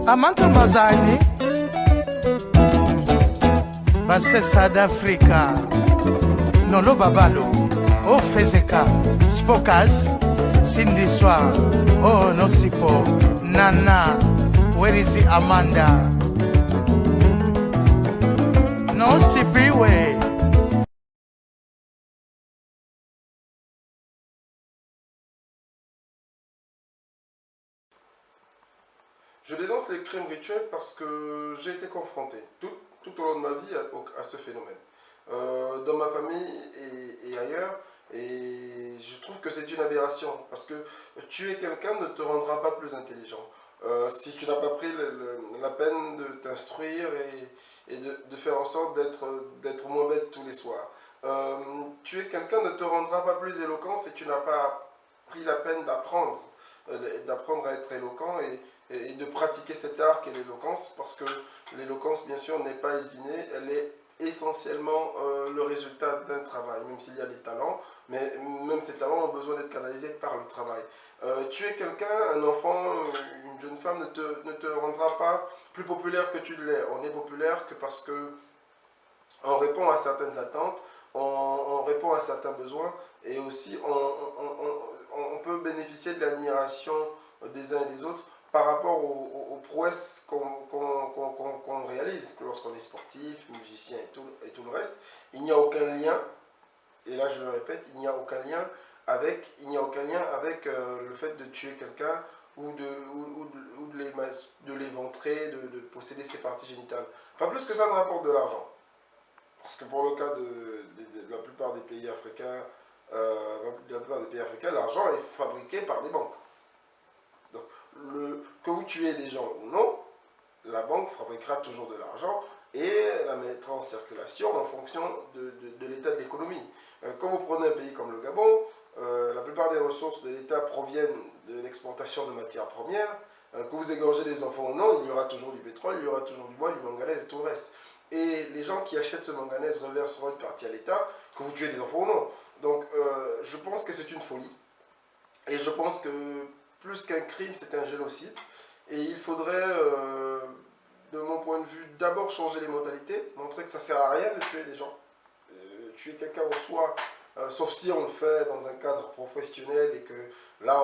Amanta Mazani Basse South Africa Nolo Babalo O Fezeka Spokas Cindy Soir Oh Nosipo Nana Where is it Amanda Nosipiwe. Je dénonce les crimes rituels parce que j'ai été confronté tout au long de ma vie à ce phénomène. Dans ma famille et ailleurs, et je trouve que c'est une aberration parce que tuer quelqu'un ne te rendra pas plus intelligent. Si tu n'as pas pris la peine de t'instruire et de faire en sorte d'être moins bête tous les soirs. Tuer quelqu'un ne te rendra pas plus éloquent si tu n'as pas pris la peine d'apprendre à être éloquent et de pratiquer cet art qu'est l'éloquence, parce que l'éloquence, bien sûr, n'est pas innée, elle est essentiellement le résultat d'un travail, même s'il y a des talents, mais même ces talents ont besoin d'être canalisés par le travail. Tuer quelqu'un, un enfant, une jeune femme ne te rendra pas plus populaire que tu l'es. On est populaire que parce que on répond à certaines attentes, on répond à certains besoins, et aussi on peut bénéficier de l'admiration des uns et des autres par rapport aux prouesses qu'on réalise lorsqu'on est sportif, musicien et tout le reste. Il n'y a aucun lien, et là je le répète, il n'y a aucun lien avec le fait de tuer quelqu'un ou de l'éventrer, de posséder ses parties génitales. Pas plus que ça ne rapporte de l'argent. Parce que pour le cas de la plupart des pays africains, l'argent est fabriqué par des banques. Donc, que vous tuez des gens ou non, la banque fabriquera toujours de l'argent et la mettra en circulation en fonction de l'état de l'économie. Quand vous prenez un pays comme le Gabon, la plupart des ressources de l'État proviennent de l'exportation de matières premières. Que vous égorgez des enfants ou non, il y aura toujours du pétrole, il y aura toujours du bois, du manganèse et tout le reste. Et les gens qui achètent ce manganèse reverseront une partie à l'État, que vous tuez des enfants ou non. Donc je pense que c'est une folie. Et je pense que plus qu'un crime, c'est un génocide. Et il faudrait, de mon point de vue, d'abord changer les mentalités, montrer que ça ne sert à rien de tuer des gens. Tuer quelqu'un en soi, sauf si on le fait dans un cadre professionnel et que là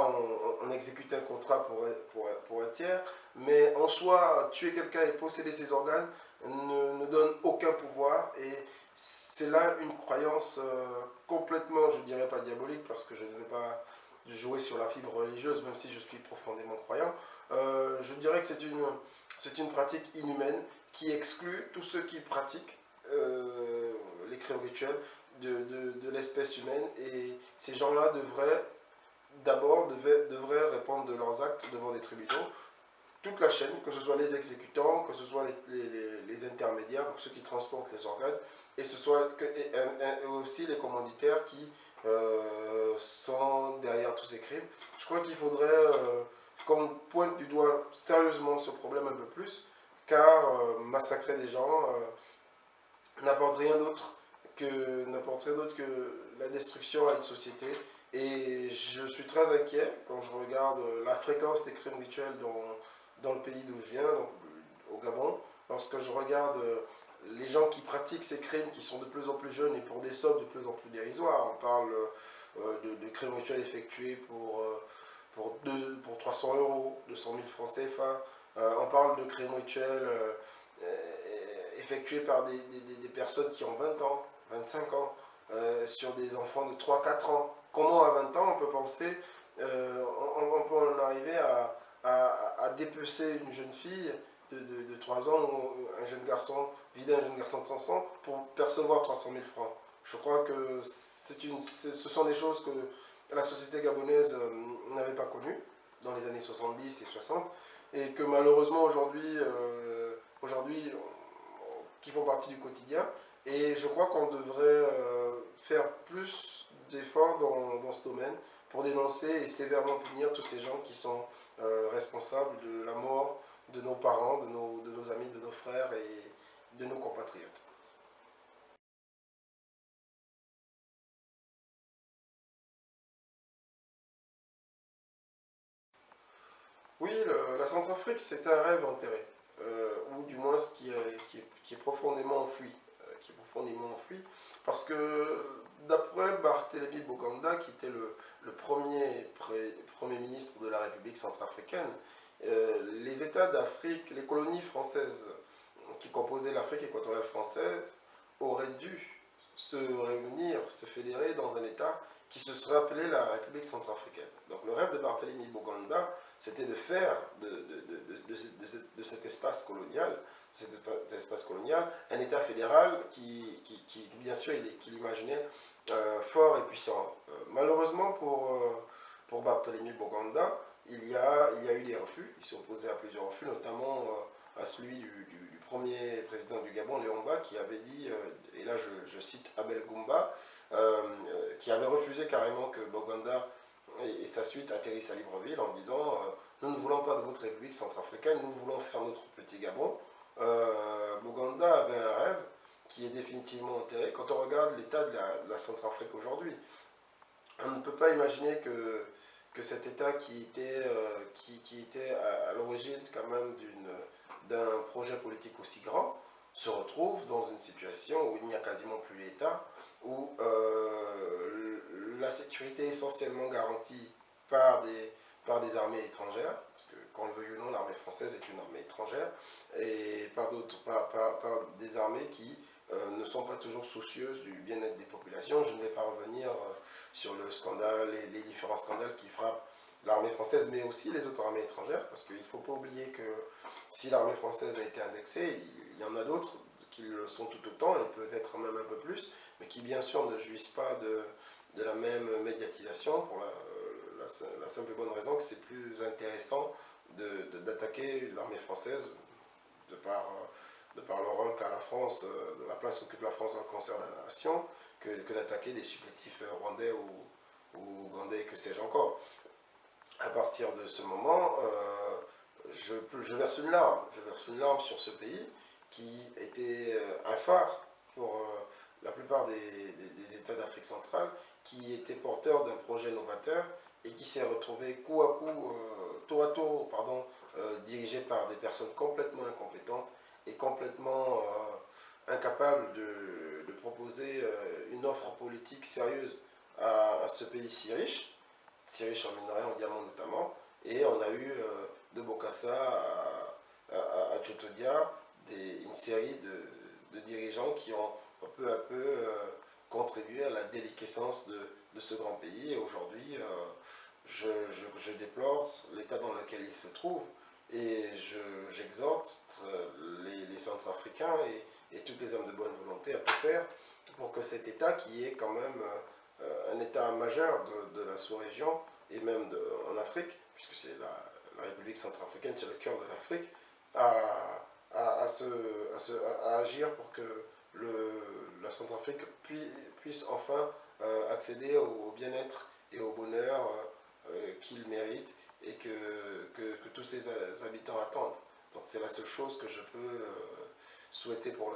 on exécute un contrat pour un tiers. Mais en soi, tuer quelqu'un et posséder ses organes ne donne aucun pouvoir. Et c'est là une croyance complètement, je ne dirais pas diabolique, parce que je ne vais pas jouer sur la fibre religieuse, même si je suis profondément croyant. Je dirais que c'est une pratique inhumaine qui exclut tous ceux qui pratiquent les crimes rituels de l'espèce humaine, et ces gens-là devraient répondre de leurs actes devant des tribunaux. Toute la chaîne, que ce soit les exécutants, que ce soit les intermédiaires, donc ceux qui transportent les organes, et aussi les commanditaires qui sont derrière tous ces crimes. Je crois qu'il faudrait qu'on pointe du doigt sérieusement ce problème un peu plus, car massacrer des gens n'apporte rien d'autre que la destruction à une société. Et je suis très inquiet quand je regarde la fréquence des crimes rituels dans le pays d'où je viens, donc au Gabon. Lorsque je regarde les gens qui pratiquent ces crimes, qui sont de plus en plus jeunes et pour des sommes de plus en plus dérisoires. On parle de crimes rituels effectués pour 300 €, 200 000 francs CFA. On parle de crimes rituels effectués par des personnes qui ont 20 ans, 25 ans, sur des enfants de 3-4 ans. Comment à 20 ans on peut penser, on peut en arriver à dépecer une jeune fille de 3 ans ou un jeune garçon, vider un jeune garçon de 100 ans pour percevoir 300 000 francs. Je crois que ce sont des choses que la société gabonaise n'avait pas connues dans les années 70 et 60, et que malheureusement aujourd'hui, qui font partie du quotidien. Et je crois qu'on devrait faire plus d'efforts dans ce domaine pour dénoncer et sévèrement punir tous ces gens qui sont responsables de la mort de nos parents, de nos amis, de nos frères et de nos compatriotes. Oui, la Centrafrique, c'est un rêve enterré, ou du moins ce qui est profondément enfoui, parce que d'après Barthélemy Boganda, qui était le premier ministre de la République centrafricaine, les États d'Afrique, les colonies françaises qui composaient l'Afrique équatoriale française, auraient dû se réunir, se fédérer dans un État qui se serait appelé la République centrafricaine. Donc le rêve de Barthélemy Boganda, c'était de faire de cet espace colonial, un État fédéral qui bien sûr, qu'il imaginait fort et puissant. Malheureusement pour Barthélemy Boganda, il y a eu des refus. Il s'est opposé à plusieurs refus, notamment à celui du premier président du Gabon, Léon Mba, qui avait dit, et là je cite Abel Goumba, qui avait refusé carrément que Boganda et sa suite atterrissent à Libreville en disant nous ne voulons pas de votre République centrafricaine, nous voulons faire notre petit Gabon. Boganda avait un rêve qui est définitivement enterré. Quand on regarde l'état de la Centrafrique aujourd'hui, on ne peut pas imaginer que cet État qui était à l'origine quand même d'un projet politique aussi grand se retrouve dans une situation où il n'y a quasiment plus l'État, où la sécurité est essentiellement garantie par des armées étrangères, parce que qu'on le veuille ou non, l'armée française est une armée étrangère, et par des armées qui ne sont pas toujours soucieuses du bien-être des populations. Je ne vais pas revenir sur le scandale, les différents scandales qui frappent l'armée française, mais aussi les autres armées étrangères, parce qu'il ne faut pas oublier que si l'armée française a été indexée, il y en a d'autres qui le sont tout autant, et peut-être même un peu plus, mais qui bien sûr ne jouissent pas de la même médiatisation, pour la simple et bonne raison que c'est plus intéressant d'attaquer l'armée française de par le rôle qu'a la France, de la place qu'occupe la France dans le concert de la nation, que d'attaquer des supplétifs rwandais ou ougandais, que sais-je encore. À partir de ce moment, je verse une larme sur ce pays qui était un phare pour la plupart des États d'Afrique centrale, qui était porteur d'un projet novateur et qui s'est retrouvé tour à tour, dirigé par des personnes complètement incompétentes et complètement incapables de proposer une offre politique sérieuse à ce pays si riche en minerais, en diamants notamment. Et on a eu de Bokassa à Tchotodia une série de dirigeants qui ont peu à peu contribué à la déliquescence de ce grand pays. Et aujourd'hui, je déplore l'état dans lequel il se trouve, et j'exhorte les Centrafricains et toutes les hommes de bonne volonté à tout faire pour que cet état, qui est quand même un état majeur de la sous-région et même en Afrique, puisque c'est la République centrafricaine, c'est le cœur de l'Afrique, à agir pour que la Centrafrique puisse enfin accéder au bien-être et au bonheur qu'il mérite et que tous ses habitants attendent. Donc c'est la seule chose que je peux souhaiter pour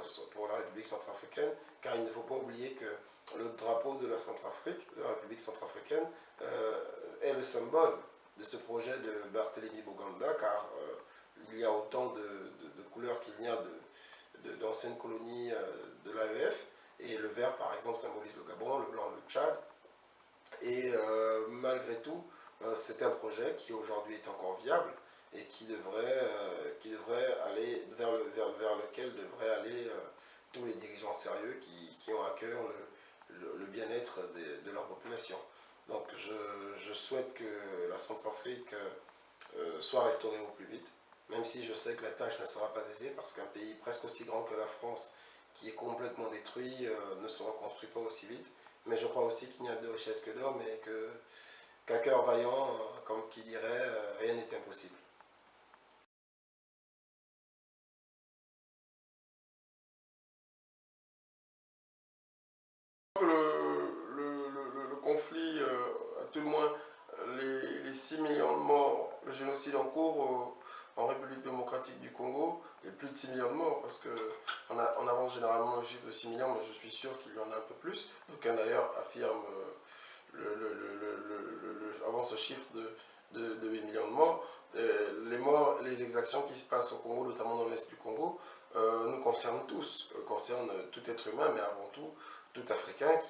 la République centrafricaine, car il ne faut pas oublier que le drapeau de la Centrafrique, de la République centrafricaine, est le symbole de ce projet de Barthélemy Boganda, car il y a autant de couleurs qu'il y a d'anciennes colonies de l'AEF, et le vert par exemple symbolise le Gabon, le blanc le Tchad, et malgré tout, c'est un projet qui aujourd'hui est encore viable et qui devrait aller vers lequel devraient aller tous les dirigeants sérieux qui ont à cœur le bien-être de leur population. Donc je souhaite que la Centrafrique soit restaurée au plus vite, même si je sais que la tâche ne sera pas aisée, parce qu'un pays presque aussi grand que la France, qui est complètement détruit, ne se reconstruit pas aussi vite. Mais je crois aussi qu'il n'y a de richesse que d'or, mais qu'à cœur vaillant, comme qui dirait, rien n'est impossible. Le conflit, à tout le moins les 6 millions de morts, le génocide en cours en République démocratique du Congo, et plus de 6 millions de morts, parce qu'on avance généralement le chiffre de 6 millions, mais je suis sûr qu'il y en a un peu plus. D'aucuns d'ailleurs affirme avance ce chiffre de 8 millions de morts. les morts, les exactions qui se passent au Congo, notamment dans l'Est du Congo, nous concernent tous, concernent tout être humain, mais avant tout Africain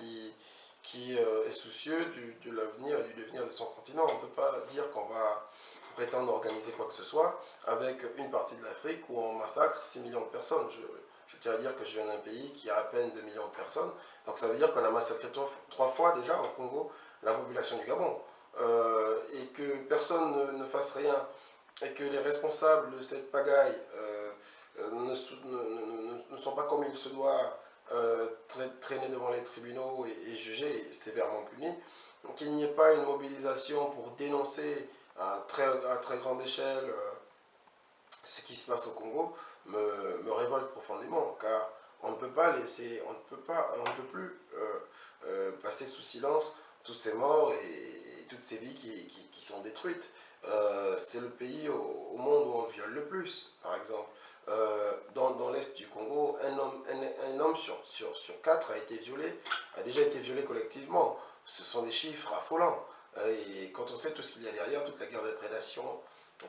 qui est soucieux de l'avenir et du devenir de son continent. On ne peut pas dire qu'on va prétendre organiser quoi que ce soit avec une partie de l'Afrique où on massacre 6 millions de personnes. Je tiens à dire que je viens d'un pays qui a à peine 2 millions de personnes, donc ça veut dire qu'on a massacré 3 fois déjà au Congo la population du Gabon. Et que personne ne fasse rien, et que les responsables de cette pagaille ne sont pas comme il se doit traînés devant les tribunaux et jugés et sévèrement punis. Donc qu'il n'y ait pas une mobilisation pour dénoncer à très grande échelle ce qui se passe au Congo me révolte profondément, car on ne peut pas laisser, on ne peut plus passer sous silence toutes ces morts et toutes ces vies qui sont détruites. C'est le pays au monde où on viole le plus, par exemple. Dans l'Est du Congo, un homme sur 4 a déjà été violé collectivement. Ce sont des chiffres affolants. Et quand on sait tout ce qu'il y a derrière, toute la guerre de prédation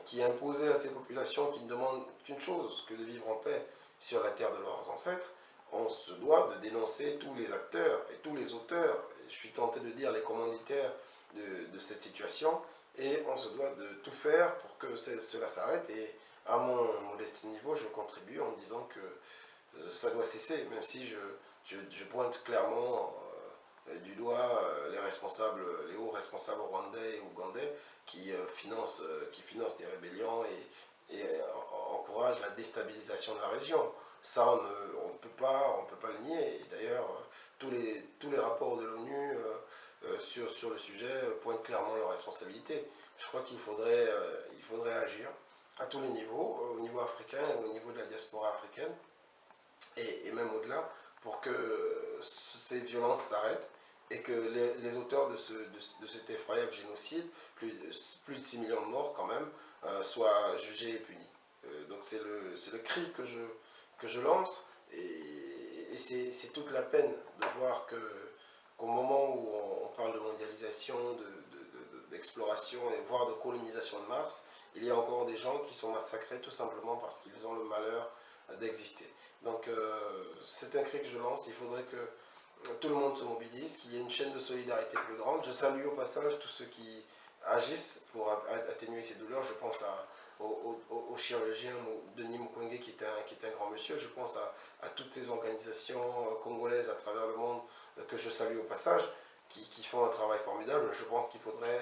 qui est imposée à ces populations qui ne demandent qu'une chose, que de vivre en paix sur la terre de leurs ancêtres, on se doit de dénoncer tous les acteurs et tous les auteurs, je suis tenté de dire les commanditaires de cette situation, et on se doit de tout faire pour que cela s'arrête. Et à mon modeste niveau, je contribue en disant que ça doit cesser, même si je pointe clairement du doigt les responsables, les hauts responsables rwandais et ougandais qui financent des rébellions et encouragent la déstabilisation de la région. Ça, on ne peut pas le nier. Et d'ailleurs, tous les rapports de l'ONU sur le sujet pointent clairement leurs responsabilités. Je crois qu'il faudrait agir à tous les niveaux, au niveau africain et au niveau de la diaspora africaine, et même au-delà, pour que ces violences s'arrêtent et que les auteurs de cet effroyable génocide, plus de 6 millions de morts quand même, soient jugés et punis. Donc c'est le cri que je lance, et c'est toute la peine de voir qu'au moment où on parle de mondialisation, d'exploration et voire de colonisation de Mars, il y a encore des gens qui sont massacrés tout simplement parce qu'ils ont le malheur d'exister. Donc c'est un cri que je lance. Il faudrait que tout le monde se mobilise, qu'il y ait une chaîne de solidarité plus grande. Je salue au passage tous ceux qui agissent pour atténuer ces douleurs. Je pense au chirurgien Denis Mukwege qui est un grand monsieur. Je pense à toutes ces organisations congolaises à travers le monde que je salue au passage, qui font un travail formidable. Je pense qu'il faudrait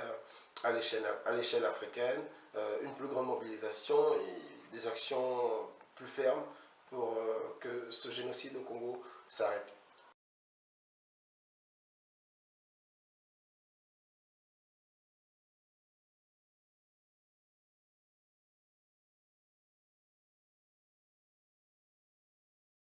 à l'échelle africaine une plus grande mobilisation et des actions plus fermes pour que ce génocide au Congo s'arrête.